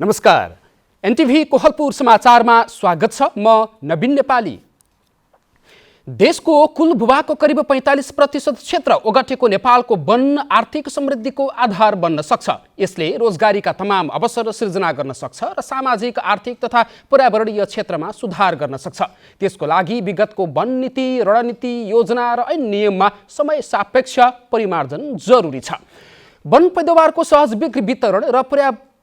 नमस्कार। एनटिभी कोहलपुर समाचारमा स्वागत छ। म नवीन नेपाली। देशको कुल भूभागको करिब 45% क्षेत्र ओगटेको नेपालको वन आर्थिक समृद्धिको आधार बन्न सक्छ। यसले रोजगारीका तमाम अवसर सृजना गर्न सक्छ र सामाजिक, आर्थिक तथा पर्यावरणीय क्षेत्रमा सुधार गर्न सक्छ। त्यसको लागि विगतको वन नीति, रणनीति, योजना र ऐन नियममा समय सापेक्ष परिमार्जन जरुरी छ। वन पैदावारको सहज बिक्री, वितरण र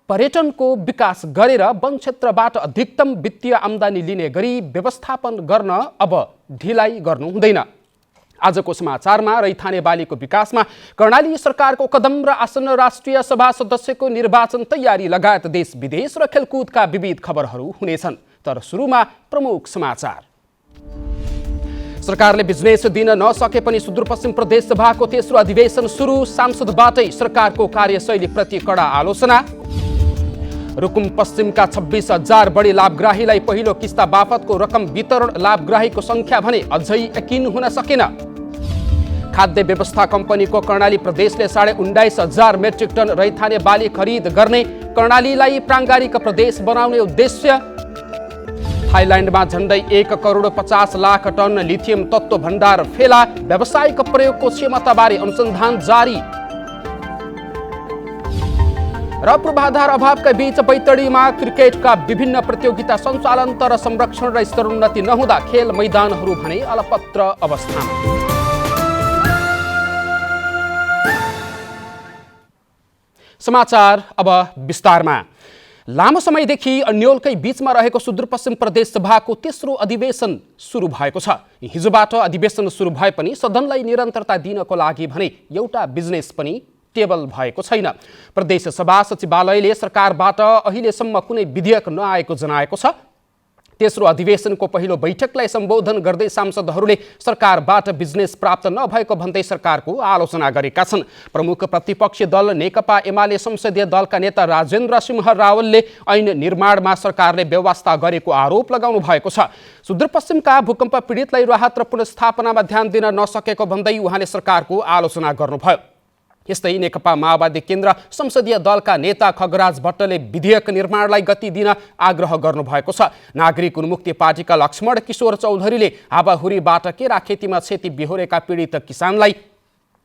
पर्यटनको विकास गरेर वन क्षेत्रबाट अधिकतम वित्तीय आम्दानी लिने गरी व्यवस्थापन गर्न अब ढिलाइ गर्नु हुँदैन। आजको समाचारमा रैथाने बालीको विकासमा कर्णाली सरकारको कदम र आसन्न राष्ट्रिय सभा सदस्यको निर्वाचन तयारी लगायत देश विदेश र खेलकुदका विविध खबरहरू हुनेछन्। तर सुरुमा प्रमुख समाचार। सरकारले बिजनेस दिन नसके पनि सुदूरपश्चिम प्रदेश सभाको तेस्रो अधिवेशन सुरु। सांसदबाटै सरकारको कार्यशैलीप्रति कडा आलोचना। रुकुम पश्चिमका 26,000 बढी लाभग्राहीलाई पहिलो किस्ता बापतको रकम वितरण। लाभग्राहीको संख्या भने अझै यकिन हुन सकेन। खाद्य व्यवस्था कम्पनीको कर्णाली प्रदेशले 19,500 मेट्रिक टन रैथाने बाली खरिद गर्ने। कर्णालीलाई प्राङ्गारिक प्रदेश बनाउने उद्देश्य। थाइल्यान्डमा झण्डै 1,50,00,000 टन लिथियम तत्त्व भण्डार फेला। व्यावसायिक प्रयोगको क्षमताबारे अनुसन्धान जारी। र पूर्वाधार अभावका बीच बैतडीमा क्रिकेटका विभिन्न प्रतियोगिता सञ्चालन, तर संरक्षण र स्तरोन्नति नहुँदा खेल मैदानहरू भने अलपत्र अवस्थामा। समाचार अब विस्तारमा। लामो समयदेखि अन्योलकै बीचमा रहेको सुदूरपश्चिम प्रदेश सभाको तेस्रो अधिवेशन सुरु भएको छ। हिजोबाट अधिवेशन सुरु भए पनि सदनलाई निरन्तरता दिनको लागि भने एउटा बिजनेस पनि टेबल भएको छैन। प्रदेश सभा सचिवालयले सरकारबाट अहिलेसम्म कुनै विधेयक नआएको जनाएको छ। तेस्रो अधिवेशनको पहिलो बैठकलाई सम्बोधन गर्दै सांसदहरूले सरकारबाट बिजनेस प्राप्त नभएको भन्दै सरकारको आलोचना गरेका छन्। प्रमुख प्रतिपक्षी दल नेकपा एमाले संसदीय दलका नेता राजेन्द्र सिंह रावलले ऐन निर्माणमा सरकारले व्यवस्था गरेको आरोप लगाउनु भएको छ। सुदूरपश्चिमका भूकम्प पीडितलाई राहत र पुनर्स्थापनामा ध्यान दिन नसकेको भन्दै उहाँले सरकारको आलोचना गर्नुभयो। यस्तै नेकपा माओवादी केन्द्र संसदीय दलका नेता खगराज भट्टले विधेयक निर्माणलाई गति दिन आग्रह गर्नुभएको छ। नागरिक उन्मुक्ति पार्टीका लक्ष्मण किशोर चौधरीले हावाहुरीबाट केरा खेतीमा क्षति बेहोरेका पीडित किसानलाई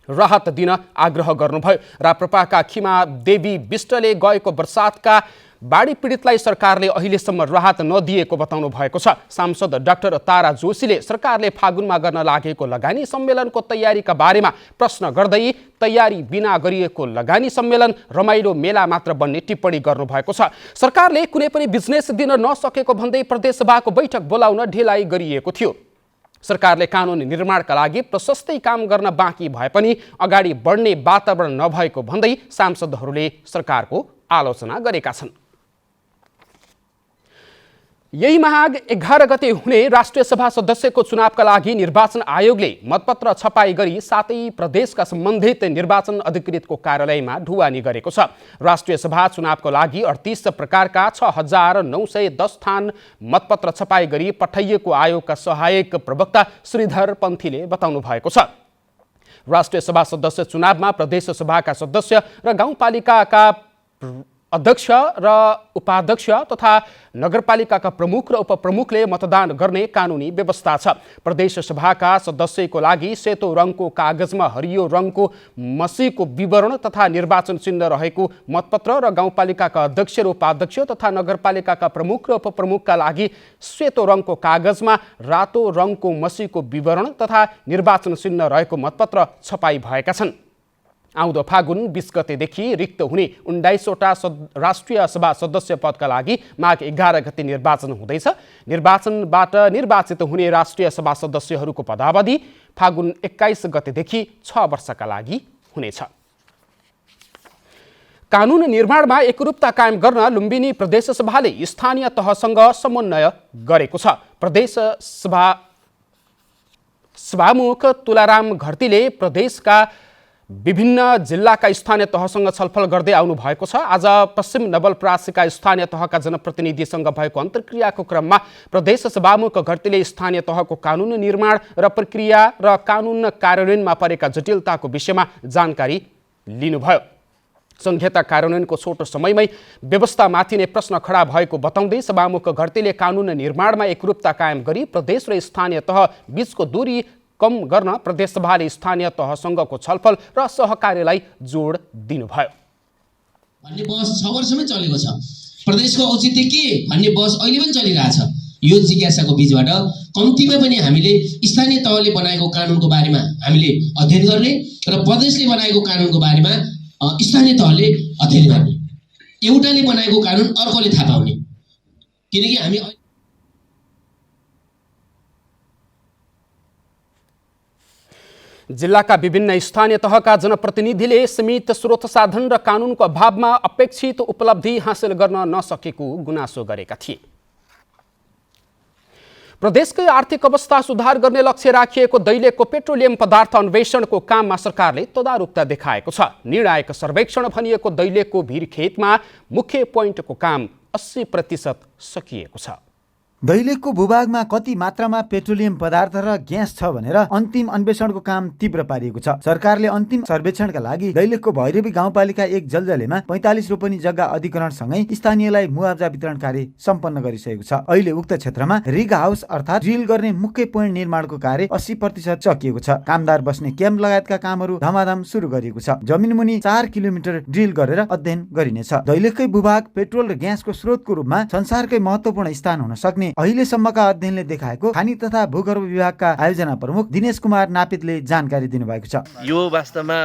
राहत दिन आग्रह गर्नुभयो। राप्रपाका खिमा देवी विष्टले गएको बर्सातका बाढी पीडितलाई सरकारले अहिलेसम्म राहत नदिएको बताउनु भएको छ। सांसद डाक्टर तारा जोशीले सरकारले फागुनमा गर्न लागेको लगानी सम्मेलनको तयारीका बारेमा प्रश्न गर्दै तयारी बिना गरिएको लगानी सम्मेलन रमाइलो मेला मात्र बन्ने टिप्पणी गर्नुभएको छ। सरकारले कुनै पनि बिजनेस दिन नसकेको भन्दै प्रदेशसभाको बैठक बोलाउन ढिलाइ गरिएको थियो। सरकारले कानुन निर्माणका लागि प्रशस्तै काम गर्न बाँकी भए पनि अगाडि बढ्ने वातावरण नभएको भन्दै सांसदहरूले सरकारको आलोचना गरेका छन्। यही माघ 11 गते हुने राष्ट्रिय सभा सदस्यको चुनावका लागि निर्वाचन आयोगले मतपत्र छपाई गरी 7 प्रदेशका सम्बन्धित निर्वाचन अधिकृतको कार्यालयमा ढुवानी गरेको छ। राष्ट्रिय सभा चुनावको लागि 38 प्रकारका 6,910 थान मतपत्र छपाई गरी पठाइएको आयोगका सहायक प्रवक्ता श्रीधर पन्थीले बताउनु भएको छ। राष्ट्रिय सभा सदस्य चुनावमा प्रदेश सभाका सदस्य र गाउँपालिकाका अध्यक्ष र उपाध्यक्ष तथा नगरपालिकाका प्रमुख र उपप्रमुखले मतदान गर्ने कानुनी व्यवस्था छ। प्रदेश सभाका सदस्यको लागि सेतो रङको कागजमा हरियो रङको मसीको विवरण तथा निर्वाचन चिन्ह रहेको मतपत्र र गाउँपालिकाका अध्यक्ष र उपाध्यक्ष तथा नगरपालिकाका प्रमुख र उपप्रमुखका लागि सेतो रङको कागजमा रातो रङको मसीको विवरण तथा निर्वाचन चिन्ह रहेको मतपत्र छपाई भएका छन्। आउँदो फागुन 20 गतेदेखि रिक्त हुने 19वटा राष्ट्रिय सभा सदस्य पदका लागि माघ 11 गते निर्वाचन हुँदैछ। निर्वाचनबाट निर्वाचित हुने राष्ट्रिय सभा सदस्यहरूको पदावधि फागुन 21 गतेदेखि 6 वर्षका लागि हुनेछ। कानुन निर्माणमा एकरूपता कायम गर्न लुम्बिनी प्रदेश सभाले स्थानीय तहसँग समन्वय गरेको छ। प्रदेश सभामुख तुलाराम घरतीले प्रदेशका विभिन्न जिल्लाका स्थानीय तहसँग छलफल गर्दै आउनु भएको छ। आज पश्चिम नवलपरासीका स्थानीय तहका जनप्रतिनिधिसँग भएको अन्तर्क्रियाको क्रममा प्रदेश सभामुख घरतीले स्थानीय तहको कानुन निर्माण र प्रक्रिया र कानुन कार्यान्वयनमा परेका जटिलताको विषयमा जानकारी लिनुभयो। संहिता कार्यान्वयनको छोटो समयमै व्यवस्थामाथि नै प्रश्न खडा भएको बताउँदै सभामुख घरतीले कानुन निर्माणमा एकरूपता कायम गरी प्रदेश र स्थानीय तह बीचको दूरी कम गर्न प्रदेशसभाले स्थानीय तहसँगको छलफल र सहकार्यलाई जोड दिनुभयो। भन्ने बहस 6 वर्षमै चलेको छ। प्रदेशको औचित्य के भन्ने बहस अहिले पनि चलिरहेछ। यो जिज्ञासाको बीचबाट कम्तीमा पनि हामीले स्थानीय तहले बनाएको कानुनको बारेमा हामीले अध्ययन गर्ने र प्रदेशले बनाएको कानुनको बारेमा स्थानीय तहले अध्ययन गर्ने। एउटाले बनाएको कानुन अर्कोले थाहा पाउने, किनकि हामी जिल्लाका विभिन्न स्थानीय तहका जनप्रतिनिधिले सीमित स्रोत साधन र कानुनको अभावमा अपेक्षित उपलब्धि हासिल गर्न नसकेको गुनासो गरेका थिए। प्रदेशकै आर्थिक अवस्था सुधार गर्ने लक्ष्य राखिएको दैलेखको पेट्रोलियम पदार्थ अन्वेषणको काममा सरकारले तदारुकता देखाएको छ। निर्णायक सर्वेक्षण भनिएको दैलेखको भिरखेतमा मुख्य पोइन्टको काम 80% सकिएको छ। दैलेखको भूभागमा कति मात्रामा पेट्रोलियम पदार्थ र ग्यास छ भनेर अन्तिम अन्वेषणको काम तीव्र पारिएको छ। सरकारले अन्तिम सर्वेक्षणका लागि दैलेखको भैरवी गाउँपालिका 1 जलजलेमा 45 रोपनी जग्गा अधिग्रहणसँगै स्थानीयलाई मुआवजा वितरण कार्य सम्पन्न गरिसकेको छ। अहिले उक्त क्षेत्रमा रिग हाउस अर्थात् ड्रिल गर्ने मुख्य पोइन्ट निर्माणको कार्य 80% सकिएको छ। कामदार बस्ने क्याम्प लगायतका कामहरू धमाधम सुरु गरिएको छ। जमिन मुनि 4 किलोमिटर ड्रिल गरेर अध्ययन गरिनेछ। दैलेखकै भूभाग पेट्रोल र ग्यासको स्रोतको रूपमा संसारकै महत्त्वपूर्ण स्थान हुन सक्ने अहिलेसम्मका अध्ययनले देखाएको खानी तथा भूगर्भ विभागका आयोजना प्रमुख दिनेश कुमार नापितले जानकारी दिनुभएको छ। यो वास्तवमा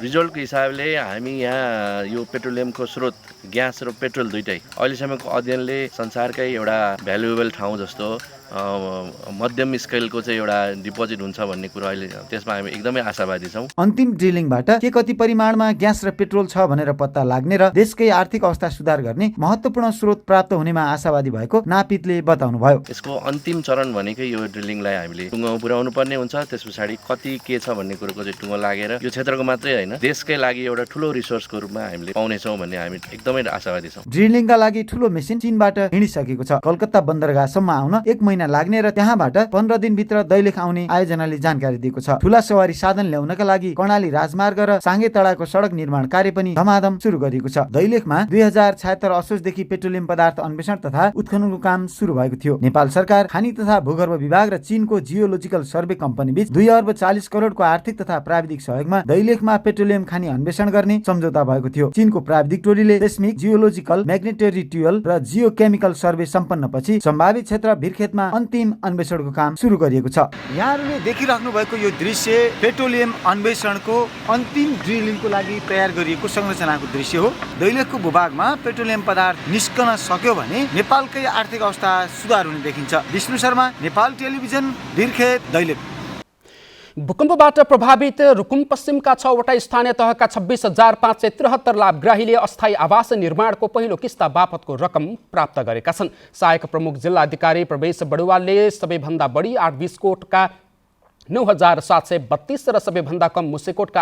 रिजल्टको हिसाबले हामी यहाँ यो पेट्रोलियमको स्रोत ग्यास र पेट्रोल दुईटै अहिलेसम्मको अध्ययनले संसारकै एउटा भ्यालुएबल ठाउँ जस्तो मध्यम स्केलको चाहिँ एउटा डिपोजिट हुन्छ भन्ने कुरा अहिले त्यसमा हामी एकदमै आशावादी छौँ। अन्तिम ड्रिलिङबाट के कति परिमाणमा ग्यास र पेट्रोल छ भनेर पत्ता लाग्ने र देशकै आर्थिक अवस्था सुधार गर्ने महत्त्वपूर्ण स्रोत प्राप्त हुनेमा आशावादी भएको नापितले बताउनुभयो। यसको अन्तिम चरण भनेकै यो ड्रिलिङलाई हामीले टुङ्गोमा पुर्याउनु पर्ने हुन्छ। त्यस पछाडि कति के छ भन्ने कुरोको चाहिँ टुङ्गो लागेर यो क्षेत्रको मात्रै होइन देशकै लागि एउटा ठुलो रिसोर्सको रूपमा हामीले पाउनेछौँ भन्ने हामी एकदमै आशावादी छौँ। ड्रिलिङका लागि ठुलो मेसिन चीनबाट हिँडिसकेको छ। कलकत्ता बन्दरगाहसम्म आउन 1 महिना लाग्ने र त्यहाँबाट 15 दिनभित्र दैलेख आउने आयोजनाले जानकारी दिएको छ। ठुला सवारी साधन ल्याउनका लागि कर्णाली राजमार्ग र साङ्गे तडाको सडक निर्माण कार्य पनि धमाधम सुरु गरिएको छ। दैलेखमा 2076 असोजदेखि पेट्रोलियम पदार्थ अन्वेषण तथा उत्खननको काम सुरु भएको थियो। नेपाल सरकार, खानी तथा भूगर्भ विभाग र चीनको जियोलोजिकल सर्वे कम्पनी बीच 2 अर्ब 40 करोडको आर्थिक तथा प्राविधिक सहयोगमा दैलेखमा पेट्रोलियम खानी अन्वेषण गर्ने सम्झौता भएको थियो। चीनको प्राविधिक टोलीले सेस्मिक, जियोलोजिकल, म्याग्नेटेरिटुअल र जियोकेमिकल सर्वे सम्पन्नपछि सम्भावित क्षेत्र भिरखेतमा अन्तिम अन्वेषणको काम सुरु गरिएको छ। यहाँहरूले देखिराख्नु भएको यो दृश्य पेट्रोलियम अन्वेषणको अन्तिम ड्रिलिङको लागि तयार गरिएको संरचनाको दृश्य हो। दैलेखको भूभागमा पेट्रोलियम पदार्थ निस्कन सक्यो भने नेपालकै आर्थिक अवस्था सुधार हुने देखिन्छ। विष्णु शर्मा, नेपाल टेलिभिजन, भिरखेत, दैलेख। भूकम्पबाट प्रभावित रुकुम पश्चिमका 6वटा स्थानीय तहका 26,573 लाभग्राहीले अस्थायी आवास निर्माणको पहिलो किस्ता बापतको रकम प्राप्त गरेका छन्। सहायक प्रमुख जिल्ला अधिकारी प्रवेश बडुवालले सबैभन्दा बढी 8 बिस्कोटका 9,732 र सबैभन्दा कम मुसेकोटका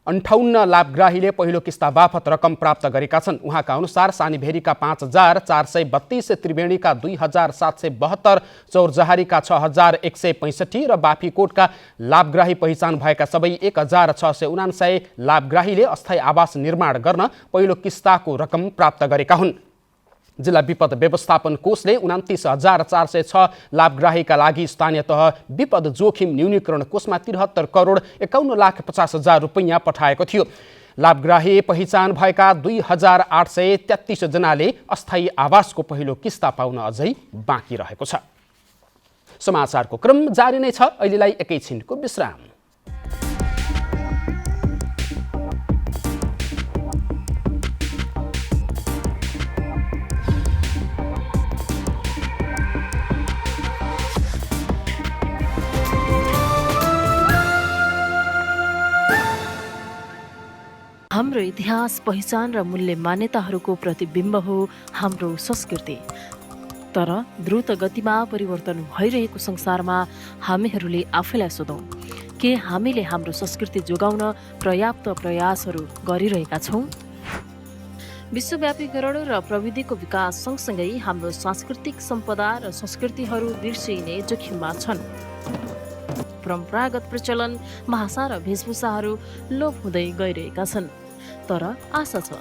858 लाभग्राहीले पहिलो किस्ता बापत रकम प्राप्त गरेका छन्। उहाँका अनुसार सानीभेरीका 5,432, त्रिवेणीका 2,772, चौरजहारीका 6,165 र बाफीकोटका लाभग्राही पहिचान भएका सबै 1,649 लाभग्राहीले अस्थायी आवास निर्माण गर्न पहिलो किस्ताको रकम प्राप्त गरेका हुन्। जिल्ला विपद व्यवस्थापन कोषले 29,406 लाभग्राहीका लागि स्थानीय तह विपद जोखिम न्यूनीकरण कोषमा 73 करोड 51,50,000 रुपैयाँ पठाएको थियो। लाभग्राही पहिचान भएका 2,833 जनाले अस्थायी आवासको पहिलो किस्ता पाउन अझै बाँकी रहेको छ। समाचारको क्रम जारी नै छ। अहिलेलाई एकैछिनको विश्राम। हाम्रो इतिहास, पहिचान र मूल्य मान्यताहरूको प्रतिबिम्ब हो हाम्रो संस्कृति। तर द्रुत गतिमा परिवर्तन भइरहेको संसारमा हामीहरूले आफैलाई सोधौँ, के हामीले हाम्रो संस्कृति जोगाउन पर्याप्त प्रयासहरू गरिरहेका छौँ? विश्वव्यापीकरण र प्रविधिको विकास सँगसँगै हाम्रो सांस्कृतिक सम्पदा र संस्कृतिहरू बिर्सिने जोखिममा छन्। परम्परागत प्रचलन, भाषा र वेशभूषाहरू लोप हुँदै गइरहेका छन्। तर आशा छ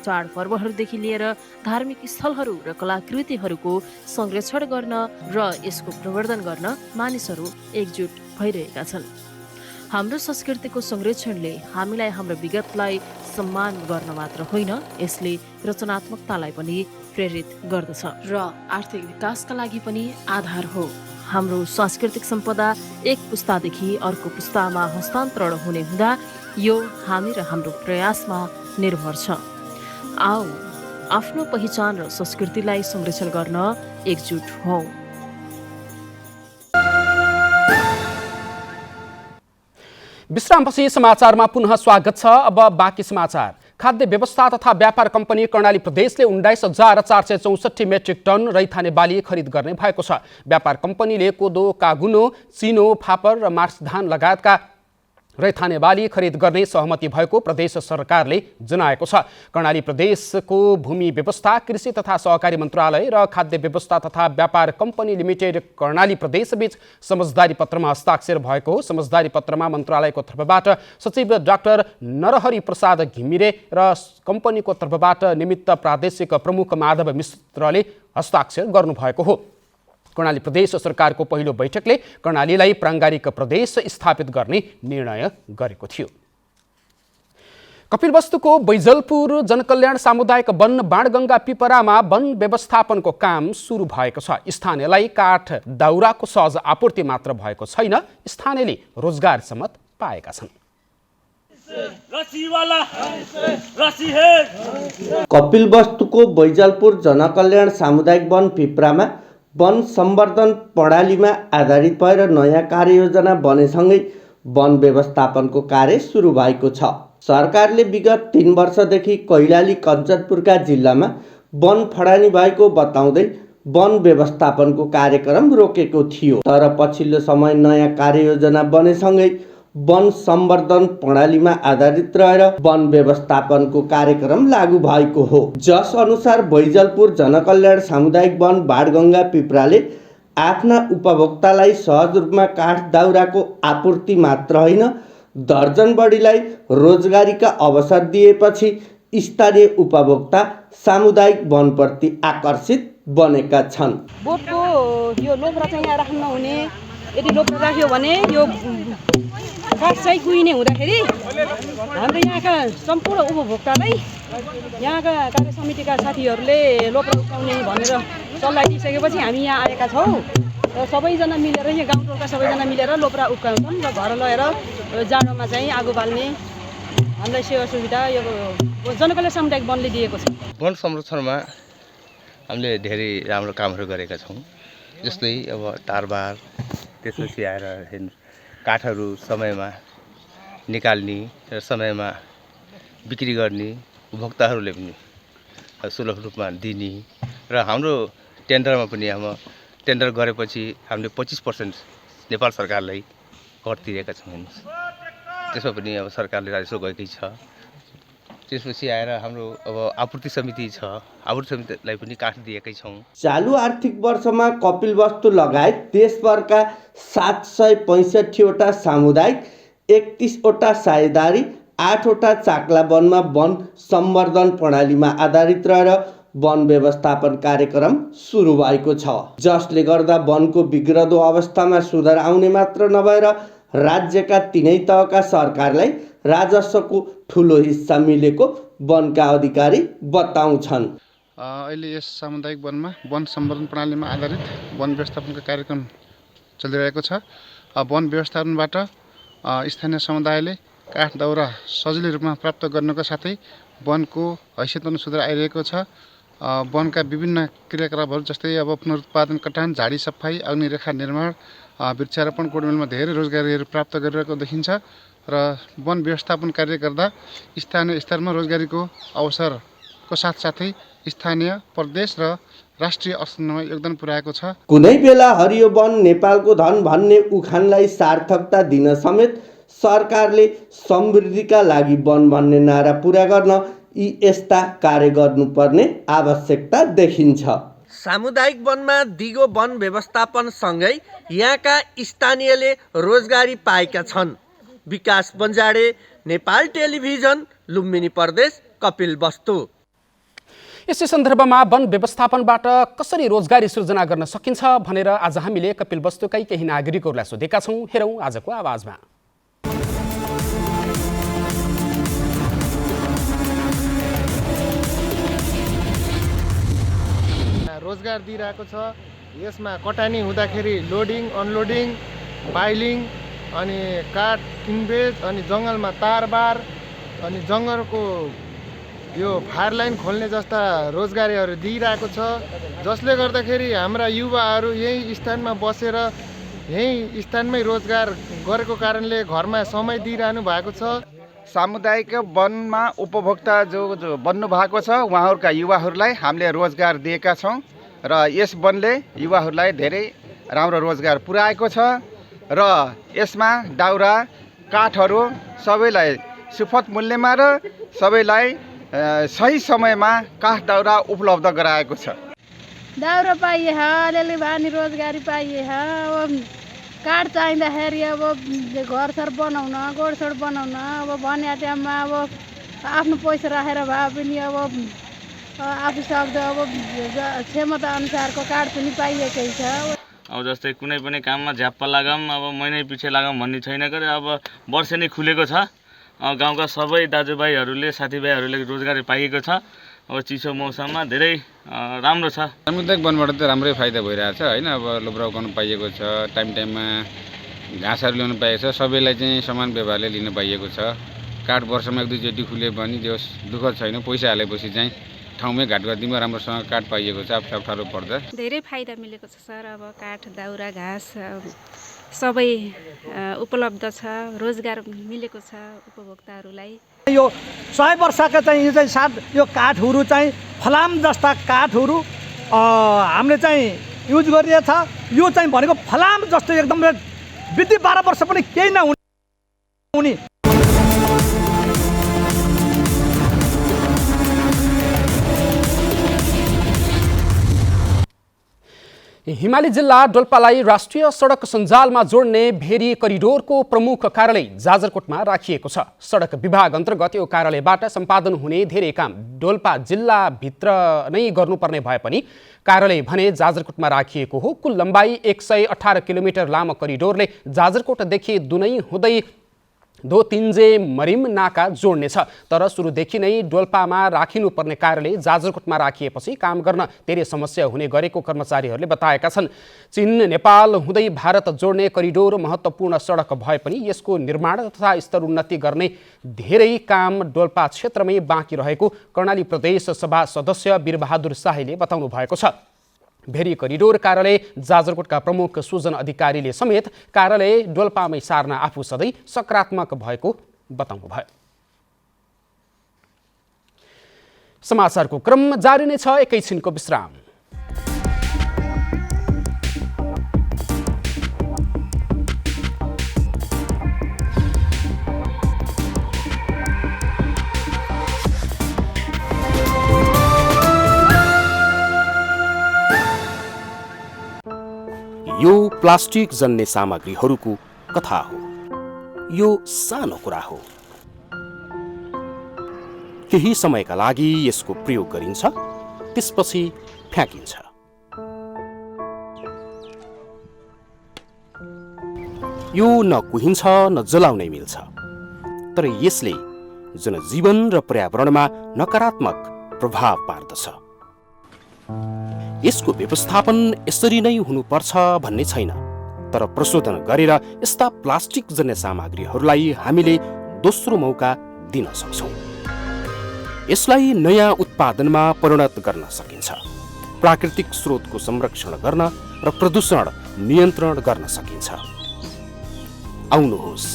चाडपर्वहरूदेखि लिएर धार्मिक स्थलहरू र कलाकृतिहरूको संरक्षण गर्न र यसको प्रवर्धन गर्न मानिसहरू एकजुट भइरहेका छन्। हाम्रो संस्कृतिको संरक्षणले हामीलाई हाम्रो विगतलाई सम्मान गर्न मात्र होइन, यसले रचनात्मकतालाई पनि प्रेरित गर्दछ र आर्थिक विकासका लागि पनि आधार हो। हाम्रो सांस्कृतिक सम्पदा एक पुस्तादेखि अर्को पुस्तामा हस्तान्तरण हुने हुँदा यो हामी र हाम्रो प्रयासमा निर्भर छ। आओ आफ्नो पहिचान र संस्कृतिलाई संरक्षण गर्न एकजुट हौं। विश्रामपछि समाचारमा पुनः स्वागत छ। अब बाँकी समाचार। खाद्य व्यवस्था तथा व्यापार कम्पनी कर्णाली प्रदेशले 19,464 मेट्रिक टन रैथाने बाली खरिद गर्ने भएको छ। व्यापार कम्पनीले कोदो, कागुनो, चिनो, फापर र मार्च धान लगायतका रैथाने बाली खरिद गर्ने सहमति भएको प्रदेश सरकारले जनाएको छ। कर्णाली प्रदेशको भूमि व्यवस्था, कृषि तथा सहकारी मन्त्रालय र खाद्य व्यवस्था तथा व्यापार कम्पनी लिमिटेड कर्णाली प्रदेशबीच समझदारी पत्रमा हस्ताक्षर भएको हो। समझदारी पत्रमा मन्त्रालयको तर्फबाट सचिव डाक्टर नरहरि प्रसाद घिमिरे र कम्पनीको तर्फबाट निमित्त प्रादेशिक प्रमुख माधव मिश्रले हस्ताक्षर गर्नुभएको हो। कर्णाली प्रदेश सरकारको पहिलो बैठकले कर्णालीलाई प्राङ्गारिक प्रदेश स्थापित गर्ने निर्णय गरेको थियो। कपिलवस्तुको बैजलपुर जनकल्याण सामुदायिक वन बाणगङ्गा पिपरामा वन व्यवस्थापनको काम सुरु भएको छ। स्थानीयलाई काठ दाउराको सहज आपूर्ति मात्र भएको छैन, स्थानीयले रोजगार समेत पाएका छन्। कपिलवस्तुको बैजलपुर जनकल्याण सामुदायिक वन पिपरामा वन सम्वर्धन प्रणालीमा आधारित भएर नयाँ कार्ययोजना बनेसँगै वन व्यवस्थापनको कार्य सुरु भएको छ। सरकारले विगत 3 वर्षदेखि कैलाली कञ्चनपुरका जिल्लामा वन फडानी भएको बताउँदै वन व्यवस्थापनको कार्यक्रम रोकेको थियो। तर पछिल्लो समय नयाँ कार्ययोजना बनेसँगै वन सम्वर्धन प्रणालीमा आधारित रहेर वन व्यवस्थापनको कार्यक्रम लागू भएको हो। जस अनुसार बैजलपुर जनकल्याण सामुदायिक वन बाणगङ्गा पिपराले आफ्ना उपभोक्तालाई सहज रूपमा काठ दाउराको आपूर्ति मात्र होइन, दर्जन बढीलाई रोजगारीका अवसर दिएपछि स्थानीय उपभोक्ता सामुदायिक वनप्रति आकर्षित बनेका छन्। बोटको यो लोब्रा चाहिँ यहाँ राख्न नहुने, यदि लोब्रा राख्यो भने यो काठ चाहिँ कुहिने हुँदाखेरि हाम्रो यहाँका सम्पूर्ण उपभोक्तालाई यहाँका कार्य समितिका साथीहरूले लोब्रा उठाउने भनेर सल्लाह दिइसकेपछि हामी यहाँ आएका छौँ र सबैजना मिलेर यहाँ गाउँटोलका सबैजना मिलेर लोब्रा उक्काउँछन् र घर लगेर जाडोमा चाहिँ आगो बाल्ने हामीलाई सेवा सुविधा यो जनकल्याण सामुदायिक वनले दिएको छ। वन संरक्षणमा हामीले धेरै राम्रो कामहरू गरेका छौँ। जस्तै अब टारबार, त्यसपछि आएर काठहरू समयमा निकाल्ने र समयमा बिक्री गर्ने, उपभोक्ताहरूले पनि सुलभ रूपमा दिने र हाम्रो टेन्डरमा पनि अब टेन्डर गरेपछि हामीले 25% नेपाल सरकारलाई कर तिरेका छौँ। त्यसमा पनि अब सरकारले राजस्व गएकै छ। त्यसपछि आएर हाम्रो अब आपूर्ति समिति छ, आपूर्ति समितिलाई पनि काठ दिएकै छौँ। चालु आर्थिक वर्षमा कपिलवस्तु लगायत देशभरका 765वटा सामुदायिक, 31वटा साझेदारी, 8वटा चाक्ला वनमा वन सम्वर्धन प्रणालीमा आधारित रहेर वन व्यवस्थापन कार्यक्रम सुरु भएको छ। जसले गर्दा वनको बिग्रदो अवस्थामा सुधार आउने मात्र नभएर राज्यका 3 तहका सरकारलाई राजस्वको ठुलो हिस्सा मिलेको वनका अधिकारी बताउँछन्। अहिले यस सामुदायिक वनमा वन सम्वर्धन प्रणालीमा आधारित वन व्यवस्थापनको कार्यक्रम चलिरहेको छ। वन व्यवस्थापनबाट स्थानीय समुदायले काठ दाउरा सजिलै रूपमा प्राप्त गर्नको साथै वनको हैसियतमा सुधार आइरहेको छ। वनका विभिन्न क्रियाकलापहरू जस्तै अब पुनरुत्पादन, कटान, झाडी सफाई, अग्निरेखा निर्माण, वृक्षारोपण, गोडमेलमा धेरै रोजगारीहरू प्राप्त गरिरहेको देखिन्छ र वन व्यवस्थापन कार्य गर्दा स्थानीय स्तरमा रोजगारीको अवसरको साथसाथै स्थानीय, प्रदेश र राष्ट्रिय अर्थतन्त्रमा योगदान पुर्याएको छ। कुनै बेला हरियो वन नेपालको धन भन्ने उखानलाई सार्थकता दिन समेत सरकारले समृद्धिका लागि वन भन्ने नारा पुरा गर्न यी यस्ता कार्य गर्नुपर्ने आवश्यकता देखिन्छ। सामुदायिक वनमा दिगो वन व्यवस्थापनसँगै यहाँका स्थानीयले रोजगारी पाएका छन्। विकास बन्जाडे, नेपाल टेलिभिजन लुम्बिनी प्रदेश कपिलवस्तु। यसै सन्दर्भमा वन व्यवस्थापनबाट कसरी रोजगारी सृजना गर्न सकिन्छ भनेर आज हामीले कपिलवस्तुकै केही नागरिकहरूलाई सोधेका छौँ। हेरौँ आजको आवाजमा। रोजगार दिइरहेको छ। यसमा कटानी हुँदाखेरि लोडिङ अनलोडिङ पाइलिङ अनि काठ किनबेच अनि जङ्गलमा तारबार अनि जङ्गलको यो फायर लाइन खोल्ने जस्ता रोजगारीहरू दिइरहेको छ, जसले गर्दाखेरि हाम्रा युवाहरू यही स्थानमा बसेर यही स्थानमै रोजगार गरेको कारणले घरमा समय दिइरहनु भएको छ। सामुदायिक वनमा उपभोक्ता जो बन्नु भएको छ उहाँहरूका युवाहरूलाई हामीले रोजगार दिएका छौँ र यस वनले युवाहरूलाई धेरै राम्रो रोजगार पुर्याएको छ र यसमा दाउरा काठहरू सबैलाई सुपथ मूल्यमा र सबैलाई सही समयमा काठ दाउरा उपलब्ध गराएको छ। दाउरा पाइए अलिअलि भए नि रोजगारी पाइए अब काठ चाहिँदाखेरि अब घरसर बनाउन गोडसोड बनाउन अब भन्या टाइममा अब आफ्नो पैसा राखेर भए पनि अब आफू सक्दो अब क्षमता अनुसारको काठ पनि पाइएकै छ। अब जस्तै कुनै पनि काममा झ्याप्पा लागौँ अब महिनै पछि लागौँ भन्ने छैन गरे अब वर्ष नै खुलेको छ। गाउँका सबै दाजुभाइहरूले साथीभाइहरूले रोजगारी पाइएको छ। अब चिसो मौसममा धेरै राम्रो छ। सामुदायिक वनबाट त राम्रै फाइदा भइरहेछ होइन। अब लोब्रा उगाउनु पाइएको छ, टाइममा घाँसहरू ल्याउनु पाइएको छ, सबैलाई चाहिँ समान व्यवहारले लिन पाइएको छ। काठ वर्षमा एक दुईचोटि खुले पनि त्यो दुःख छैन, पैसा हालेपछि चाहिँ ठाउँमै घाटगतिमा राम्रोसँग काठ पाइएको छ। अप्ठ्यारो पर्दा धेरै फाइदा मिलेको छ सर। अब काठ दाउरा घाँस सबै उपलब्ध छ, रोजगार मिलेको छ उपभोक्ताहरूलाई। यो 100 वर्षका चाहिँ यो चाहिँ साथ यो काठहरू चाहिँ फलाम जस्ता काठहरू हामीले चाहिँ युज गरिरहेछ। यो चाहिँ भनेको फलाम जस्तो एकदम बित्ती 12 वर्ष पनि केही नहुने। हिमाली जिल्ला डोल्पालाई राष्ट्रिय सडक सञ्जालमा जोड्ने भेरी करिडोरको प्रमुख कार्यालय जाजरकोटमा राखिएको छ। सडक विभाग अन्तर्गत यो कार्यालयबाट सम्पादन हुने धेरै काम डोल्पा जिल्लाभित्र नै गर्नुपर्ने भए पनि कार्यालय भने जाजरकोटमा राखिएको हो। कुल लम्बाइ 118 किलोमिटर लामो करिडोरले जाजरकोटदेखि दुनै हुँदै दोतिन्जे मरिम नाका जोड्नेछ। तर सुरुदेखि नै डोल्पामा राखिनुपर्ने कार्यालय जाजरकोटमा राखिएपछि काम गर्न धेरै समस्या हुने गरेको कर्मचारीहरूले बताएका छन्। चीन नेपाल हुँदै भारत जोड्ने करिडोर महत्त्वपूर्ण सडक भए पनि यसको निर्माण तथा स्तर उन्नति गर्ने धेरै काम डोल्पा क्षेत्रमै बाँकी रहेको कर्णाली प्रदेश सभा सदस्य वीरबहादुर शाहीले बताउनु भएको छ। भेरी करिडोर कार्यालय जाजरकोटका प्रमुख सुजन अधिकारीले समेत कार्यालय डोल्पामै सार्न आफू सधैँ सकारात्मक भएको बताउनुभयो। समाचारको क्रम जारी नै छ, एकैछिनको विश्राम। यो प्लास्टिक जन्ने सामग्रीहरूको कथा हो। यो सानो कुरा हो। केही समयका लागि यसको प्रयोग गरिन्छ, त्यसपछि फ्याँकिन्छ। यो न कुहिन्छ न जलाउनै मिल्छ, तर यसले जनजीवन र पर्यावरणमा नकारात्मक प्रभाव पार्दछ। यसको व्यवस्थापन यसरी नै हुनुपर्छ भन्ने छैन, तर प्रशोधन गरेर यस्ता प्लास्टिक जन्य सामग्रीहरूलाई हामीले दोस्रो मौका दिन सक्छौँ। यसलाई नयाँ उत्पादनमा परिणत गर्न सकिन्छ, प्राकृतिक स्रोतको संरक्षण गर्न र प्रदूषण नियन्त्रण गर्न सकिन्छ। आउनुहोस्,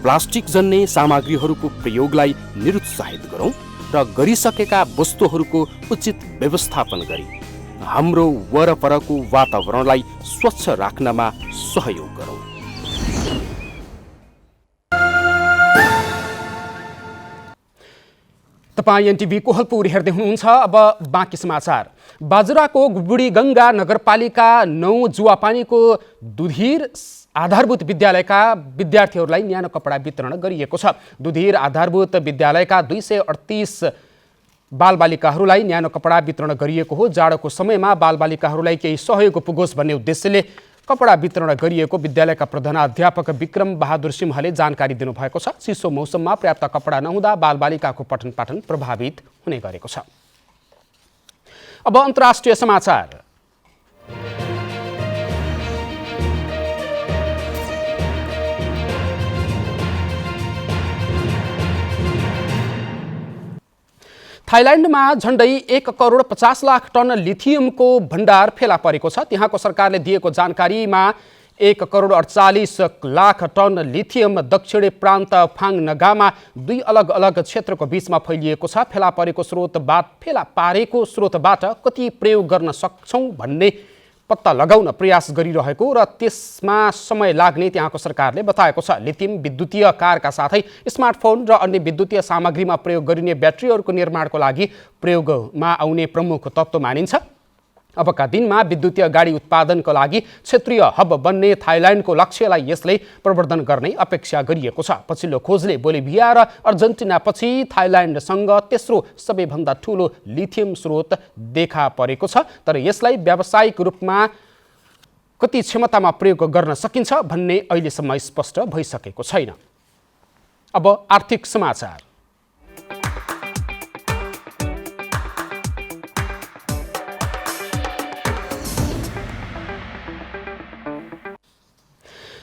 प्लास्टिक जन्य सामग्रीहरूको प्रयोगलाई निरुत्साहित गरौँ र गरिसकेका वस्तुहरूको उचित व्यवस्थापन गरी हाम्रो वरपरको वातावरणलाई स्वच्छ राख्नमा सहयोग गरौँ। तपाईँ एनटिभी कोहलपुर हेर्दै हुनुहुन्छ। अब बाँकी समाचार। बाजुराको बुढीगङ्गा नगरपालिका 9 जुवापानीको दुधिर आधारभूत विद्यालयका विद्यार्थीहरूलाई न्यानो कपडा वितरण गरिएको छ। दुधिर आधारभूत विद्यालयका 238 बालबालिकाहरूलाई न्यानो कपडा वितरण गरिएको हो। जाडोको समयमा बालबालिकाहरूलाई केही सहयोग पुगोस् भन्ने उद्देश्यले कपडा वितरण गरिएको विद्यालयका प्रधानाध्यापक विक्रम बहादुर सिंहले जानकारी दिनुभएको छ। चिसो मौसममा पर्याप्त कपडा नहुँदा बालबालिकाको पठन पाठन प्रभावित हुने गरेको छ। अब अन्तर्राष्ट्रिय समाचार। थाइल्यान्डमा झण्डै 1 करोड 50 लाख टन लिथियमको भण्डार फेला परेको छ। त्यहाँको सरकारले दिएको जानकारीमा 1 करोड 48 लाख टन लिथियम दक्षिणी प्रान्त फाङ नगामा 2 अलग अलग क्षेत्रको बीचमा फैलिएको छ। फेला पारेको स्रोतबाट कति प्रयोग गर्न सक्छौँ भन्ने पत्ता लगाउन प्रयास गरिरहेको र त्यसमा समय लाग्ने त्यहाँको सरकारले बताएको छ। लिथियम विद्युतीय कारका साथै स्मार्टफोन र अन्य विद्युतीय सामग्रीमा प्रयोग गरिने ब्याट्रीहरूको निर्माणको लागि प्रयोगमा आउने प्रमुख तत्त्व मानिन्छ। अबका दिनमा विद्युतीय गाडी उत्पादनको लागि क्षेत्रीय हब बन्ने थाइल्यान्डको लक्ष्यलाई यसले प्रवर्धन गर्ने अपेक्षा गरिएको छ। पछिल्लो खोजले बोलिभिया र अर्जेन्टिनापछि थाइल्यान्डसँग तेस्रो सबैभन्दा ठूलो लिथियम स्रोत देखा परेको छ। तर यसलाई व्यावसायिक रूपमा कति क्षमतामा प्रयोग गर्न सकिन्छ भन्ने अहिलेसम्म स्पष्ट भइसकेको छैन। अब आर्थिक समाचार।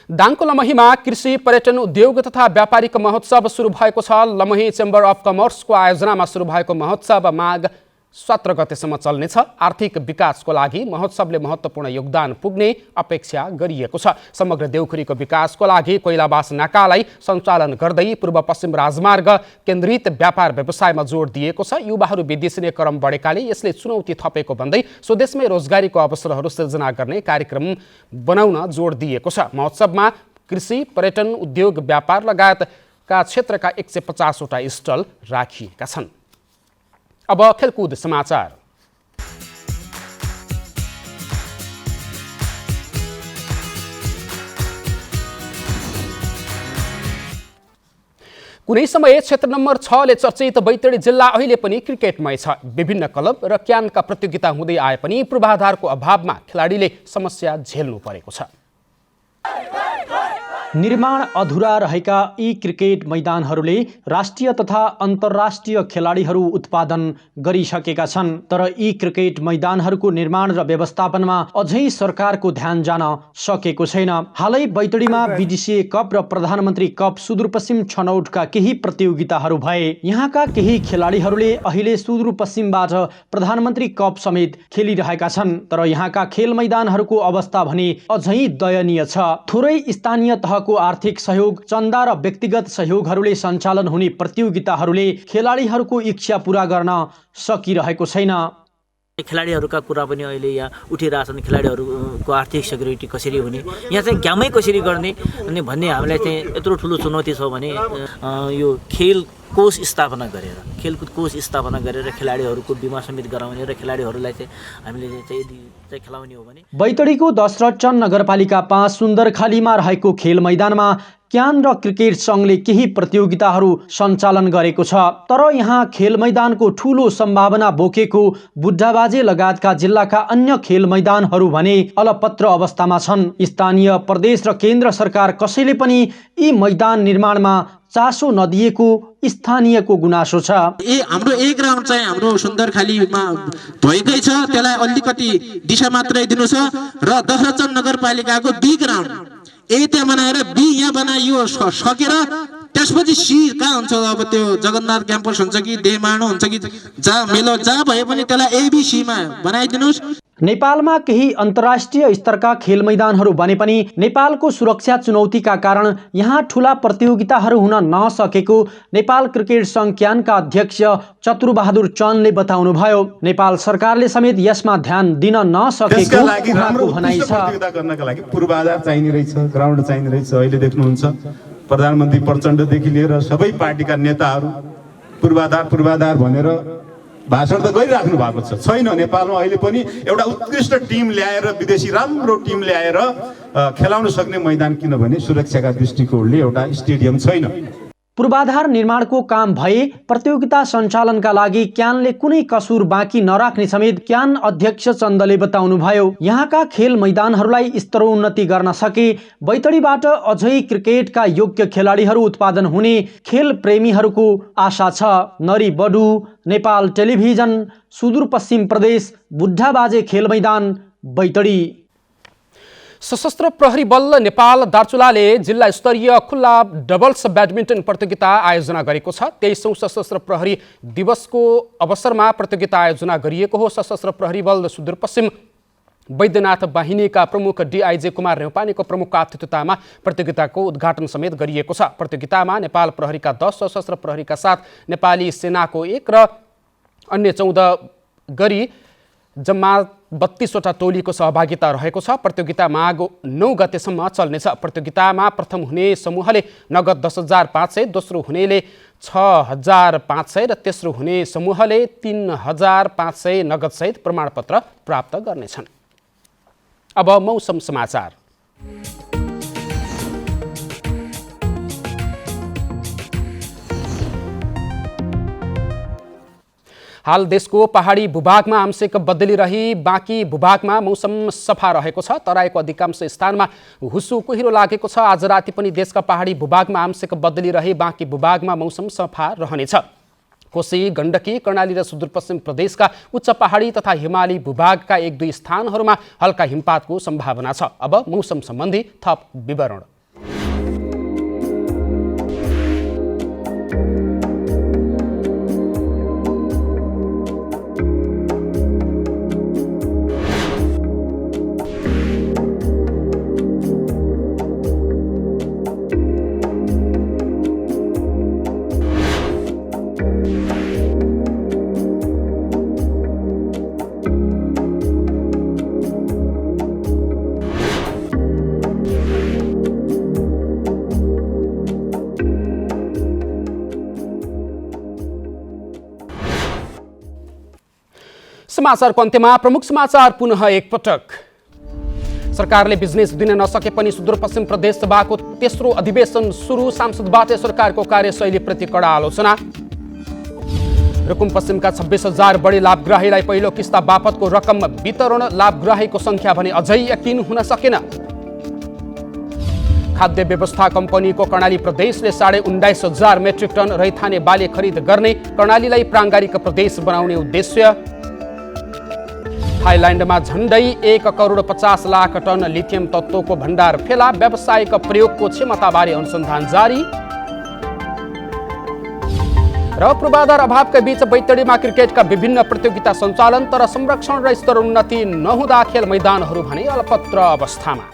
दाङको लमहीमा कृषि पर्यटन उद्योग तथा व्यापारिक महोत्सव सुरु भएको छ। लमही चेम्बर अफ कमर्सको आयोजनामा सुरु भएको महोत्सव माघ 17 गतेसम्म चल्नेछ। आर्थिक विकासको लागि महोत्सवले महत्त्वपूर्ण योगदान पुग्ने अपेक्षा गरिएको छ। समग्र देउखुरीको विकासको लागि कोइलाबास नाकालाई सञ्चालन गर्दै पूर्व पश्चिम राजमार्ग केन्द्रित व्यापार व्यवसायमा जोड दिएको छ। युवाहरू विदेशिने क्रम बढेकाले यसले चुनौती थपेको भन्दै स्वदेशमै रोजगारीको अवसरहरू सृजना गर्ने कार्यक्रम बनाउन जोड दिएको छ। महोत्सवमा कृषि पर्यटन उद्योग व्यापार लगायतका क्षेत्रका 150 वटा स्टल राखिएका छन्। अब खेलकुद समाचार। कुनै समय क्षेत्र नम्बर 6 ले चर्चित बैतडी जिल्ला अहिले पनि क्रिकेटमय छ। विभिन्न क्लब र क्यानका प्रतियोगिता हुँदै आए पनि पूर्वाधारको अभावमा खेलाडीले समस्या झेल्नु परेको छ। निर्माण अधुरा रहेका यी क्रिकेट मैदानहरूले राष्ट्रिय तथा अन्तर्राष्ट्रिय खेलाडीहरू उत्पादन गरिसकेका छन्। तर यी क्रिकेट मैदानहरूको निर्माण र व्यवस्थापनमा अझै सरकारको ध्यान जान सकेको छैन। हालै बैतडीमा बीडीसीए कप र प्रधानमन्त्री कप सुदूरपश्चिम छनौटका केही प्रतियोगिताहरू भए। यहाँका केही खेलाडीहरूले अहिले सुदूरपश्चिमबाट प्रधानमन्त्री कप समेत खेलिरहेका छन्। तर यहाँका खेल मैदानहरूको अवस्था भने अझै दयनीय छ। थोरै स्थानीय तह को आर्थिक सहयोग, चन्दा र व्यक्तिगत सहयोगहरूले सञ्चालन हुने प्रतियोगिताहरूले खेलाडीहरूको इच्छा पूरा गर्न सकिरहेको छैन। खेलाडीहरूका कुरा पनि अहिले यहाँ उठिरहेछन्। खेलाडीहरूको आर्थिक सेक्युरिटी कसरी हुने, यहाँ चाहिँ ग्यामै कसरी गर्ने अनि भन्ने हामीलाई चाहिँ यत्रो ठुलो चुनौती छ भने यो खेल कोष स्थापना गरेर, खेलकुद कोष स्थापना गरेर खेलाडीहरूको बिमा समेत गराउने र खेलाडीहरूलाई चाहिँ हामीले चाहिँ खेलाउने हो भने। बैतडीको दशरथचन्द नगरपालिका 5 सुन्दरखालीमा रहेको खेल मैदानमा क्यान र क्रिकेट सङ्घले केही प्रतियोगिताहरू सञ्चालन गरेको छ। तर यहाँ खेल मैदानको ठूलो सम्भावना बोकेको बुढाबाजे लगायतका जिल्लाका अन्य खेल मैदानहरू भने अलपत्र अवस्थामा छन्। स्थानीय प्रदेश र केन्द्र सरकार कसैले पनि यी मैदान निर्माणमा चासो नदिएको स्थानीयको गुनासो छ। हाम्रो एक ग्राउन्ड चाहिँ हाम्रो सुन्दरखालीमा भएकै छ, त्यसलाई अलिकति दिशा मात्रै दिनु छ र दशरथचन्द नगरपालिकाको बी ग्राउन्ड त्यहाँ बनाएर बी यहाँ बनाइयो सकेर त्यसपछि सी कहाँ हुन्छ, अब त्यो जगन्नाथ क्याम्पस हुन्छ कि देमाणो हुन्छ कि जहाँ मेलो जहाँ भए पनि त्यसलाई एबीसीमा बनाइदिनुहोस्। नेपालमा केही अन्तर्राष्ट्रिय स्तरका खेल मैदानहरू बने पनि नेपालको सुरक्षा चुनौतीका कारण यहाँ ठूला प्रतियोगिताहरू हुन नसकेको नेपाल क्रिकेट सङ्घ क्यानका अध्यक्ष चतुरबहादुर चन्दले बताउनुभयो। नेपाल सरकारले समेत यसमा ध्यान दिन नसकेको उहाँको भनाइ छ। गर्नका लागि पूर्वाधार चाहिने रहेछ, ग्राउन्ड चाहिने रहेछ। अहिले देख्नुहुन्छ प्रधानमन्त्री प्रचण्डदेखि लिएर सबै पार्टीका नेताहरू पूर्वाधार भनेर भाषण त गरिराख्नु भएको छ। छैन, नेपालमा अहिले पनि एउटा उत्कृष्ट टिम ल्याएर, विदेशी राम्रो टिम ल्याएर खेलाउन सक्ने मैदान, किनभने सुरक्षाका दृष्टिकोणले एउटा स्टेडियम छैन। पूर्वाधार निर्माणको काम भए प्रतियोगिता सञ्चालनका लागि क्यानले कुनै कसुर बाँकी नराख्ने समेत क्यान अध्यक्ष चन्दले बताउनुभयो। यहाँका खेल मैदानहरूलाई स्तरोन्नति गर्न सके बैतडीबाट अझै क्रिकेटका योग्य खेलाडीहरू उत्पादन हुने खेल प्रेमीहरूको आशा छ। नरी बडु, नेपाल टेलिभिजन, सुदूरपश्चिम प्रदेश, बुढाबाजे खेल मैदान, बैतडी। सशस्त्र प्रहरी बल नेपाल दार्चुलाले जिल्ला स्तरीय खुल्ला डबल्स ब्याडमिन्टन प्रतियोगिता आयोजना गरेको छ। 23औं सशस्त्र प्रहरी दिवसको अवसरमा प्रतियोगिता आयोजना गरिएको हो। सशस्त्र प्रहरी बल सुदूरपश्चिम वैद्यनाथ वाहिनीका प्रमुख DIJ कुमार नेपालीको प्रमुख अतिथितामा प्रतियोगिताको उद्घाटन समेत गरिएको छ। प्रतियोगितामा नेपाल प्रहरीका 10, सशस्त्र प्रहरीका 7, नेपाली सेनाको 1 र अन्य 14 गरी जम्मा 32वटा टोलीको सहभागिता रहेको छ। प्रतियोगिता माघ 9 गतेसम्म चल्नेछ। प्रतियोगितामा प्रथम हुने समूहले नगद 10,500, दोस्रो हुनेले 6,500 र तेस्रो हुने समूहले 3,500 नगदसहित प्रमाणपत्र प्राप्त गर्नेछन्। अब मौसम समाचार। हाल देशको पहाडी भूभागमा आंशिक बदली रही बाँकी भूभागमा मौसम सफा रहेको छ। तराईको अधिकांश स्थानमा हुसु कुहिरो लागेको छ। आज राति पनि देशका पहाडी भूभागमा आंशिक बदली रही बाँकी भूभागमा मौसम सफा रहनेछ। कोशी, गण्डकी, कर्णाली र सुदूरपश्चिम प्रदेशका उच्च पहाडी तथा हिमाली भूभागका 1-2 स्थानहरूमा हल्का हिमपातको सम्भावना छ। अब मौसम सम्बन्धी थप विवरण। समाचारको अन्त्यमा प्रमुख समाचार पुनः एकपटक। सरकारले बिजनेस दिन नसके पनि सुदूरपश्चिम प्रदेश सभाको तेस्रो अधिवेशन सुरु। सांसदबाट सरकारको कार्यशैलीप्रति कडा आलोचना। रुकुम पश्चिमका 26,000 बढी लाभग्राहीलाई पहिलो किस्ता बापतको रकम वितरण। लाभग्राहीको संख्या भने अझै यकिन हुन सकेन। खाद्य व्यवस्था कम्पनीको कर्णाली प्रदेशले 19,500 मेट्रिक टन रैथाने बाली खरिद गर्ने। कर्णालीलाई प्राङ्गारिक प्रदेश बनाउने उद्देश्य। थाइल्यान्डमा झण्डै 1,50,00,000 टन लिथियम तत्त्वको भण्डार फेला। व्यावसायिक प्रयोगको क्षमताबारे अनुसन्धान जारी। र पूर्वाधार अभावका बीच बैतडीमा क्रिकेटका विभिन्न प्रतियोगिता सञ्चालन, तर संरक्षण र स्तरोन्नति नहुँदा खेल मैदानहरू भने अल्पत्र अवस्थामा।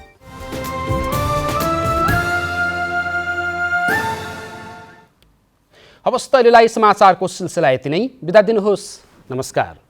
हवस् त अहिलेलाई समाचारको सिलसिला यति नै। बिदा दिनुहोस्। नमस्कार।